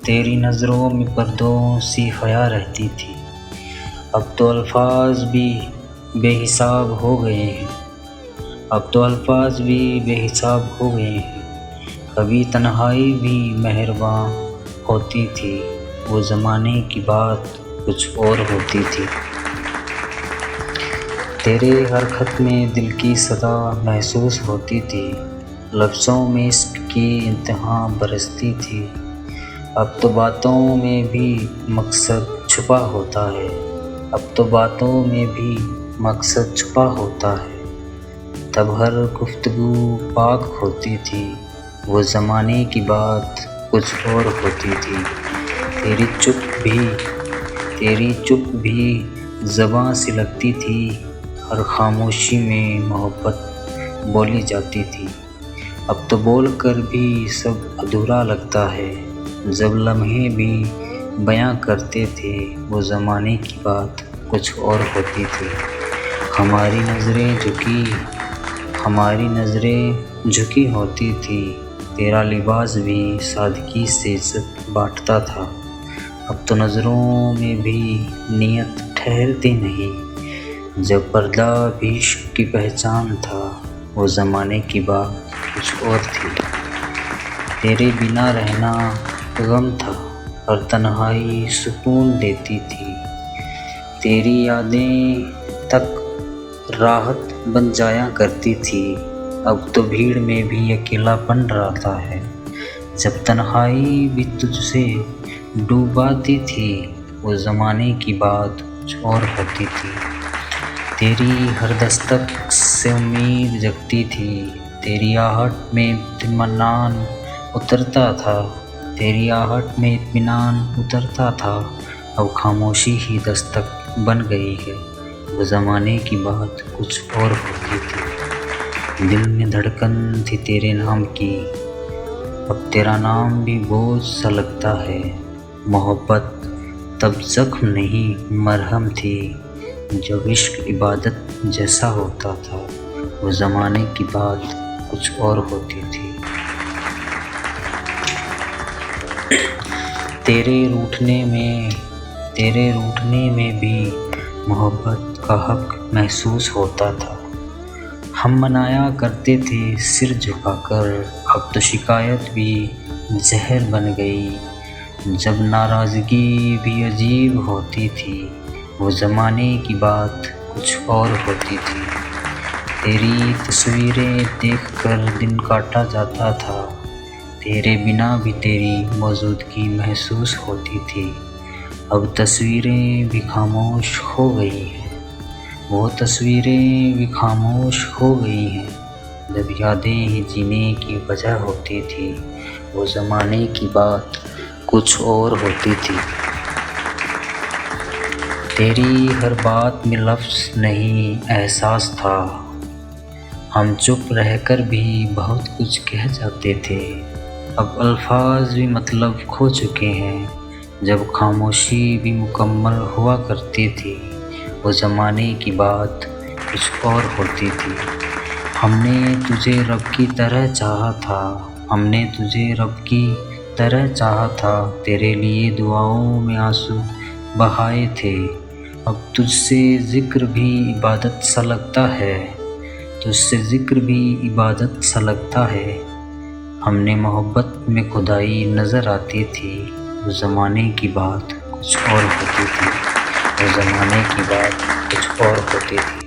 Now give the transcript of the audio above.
تیری نظروں میں پردوں سی حیا رہتی تھی، اب تو الفاظ بھی بے حساب ہو گئے ہیں، اب تو الفاظ بھی بے حساب ہو گئے ہیں۔ کبھی تنہائی بھی مہرباں ہوتی تھی، وہ زمانے کی بات کچھ اور ہوتی تھی۔ تیرے ہر خط میں دل کی صدا محسوس ہوتی تھی، لفظوں میں عشق کی انتہا برستی تھی۔ اب تو باتوں میں بھی مقصد چھپا ہوتا ہے، اب تو باتوں میں بھی مقصد چھپا ہوتا ہے۔ تب ہر گفتگو پاک ہوتی تھی، وہ زمانے کی بات کچھ اور ہوتی تھی۔ تیری چپ بھی زباں سی لگتی تھی، ہر خاموشی میں محبت بولی جاتی تھی۔ اب تو بول کر بھی سب ادھورا لگتا ہے، جب لمحے بھی بیاں کرتے تھے، وہ زمانے کی بات کچھ اور ہوتی تھی۔ ہماری نظریں جھکی ہوتی تھی، تیرا لباس بھی سادگی سے عزت بانٹتا تھا۔ اب تو نظروں میں بھی نیت ٹھہرتی نہیں، جب پردہ بھی عشق کی پہچان تھا، وہ زمانے کی بات کچھ اور تھی۔ تیرے بنا رہنا غم تھا، اور تنہائی سکون دیتی تھی۔ تیری یادیں تک راحت بن جایا کرتی تھی، اب تو بھیڑ میں بھی اکیلا پن رہتا ہے۔ جب تنہائی بھی تجھ سے ڈوباتی تھی، وہ زمانے کی بات کچھ اور ہوتی تھی۔ تیری ہر دستک سے امید جگتی تھی، تیری آہٹ میں اطمینان اترتا تھا۔ اب خاموشی ہی دستک بن گئی ہے، وہ زمانے کی بات کچھ اور ہوتی تھی۔ دل میں دھڑکن تھی تیرے نام کی، اب تیرا نام بھی بوجھ سا لگتا ہے۔ محبت تب زخم نہیں مرہم تھی، جب عشق عبادت جیسا ہوتا تھا، وہ زمانے کی بات کچھ اور ہوتی تھی۔ تیرے روٹھنے میں بھی محبت کا حق محسوس ہوتا تھا۔ ہم منایا کرتے تھے سر جھکا کر، اب تو شکایت بھی زہر بن گئی۔ جب ناراضگی بھی عجیب ہوتی تھی، وہ زمانے کی بات کچھ اور ہوتی تھی۔ تیری تصویریں دیکھ کر دن کاٹا جاتا تھا، تیرے بنا بھی تیری موجودگی محسوس ہوتی تھی۔ اب تصویریں بھی خاموش ہو گئی ہیں، وہ تصویریں بھی خاموش ہو گئی ہیں، جب یادیں ہی جینے کی وجہ ہوتی تھی، وہ زمانے کی بات کچھ اور ہوتی تھی۔ تیری ہر بات میں لفظ نہیں احساس تھا، ہم چپ رہ کر بھی بہت کچھ کہہ جاتے تھے۔ اب الفاظ بھی مطلب کھو چکے ہیں، جب خاموشی بھی مکمل ہوا کرتی تھی، وہ زمانے کی بات کچھ اور ہوتی تھی۔ ہم نے تجھے رب کی طرح چاہا تھا، تیرے لیے دعاؤں میں آنسو بہائے تھے۔ اب تجھ سے ذکر بھی عبادت سا لگتا ہے، ہم نے محبت میں خدائی نظر آتی تھی، وہ زمانے کی بات کچھ اور ہوتی تھی۔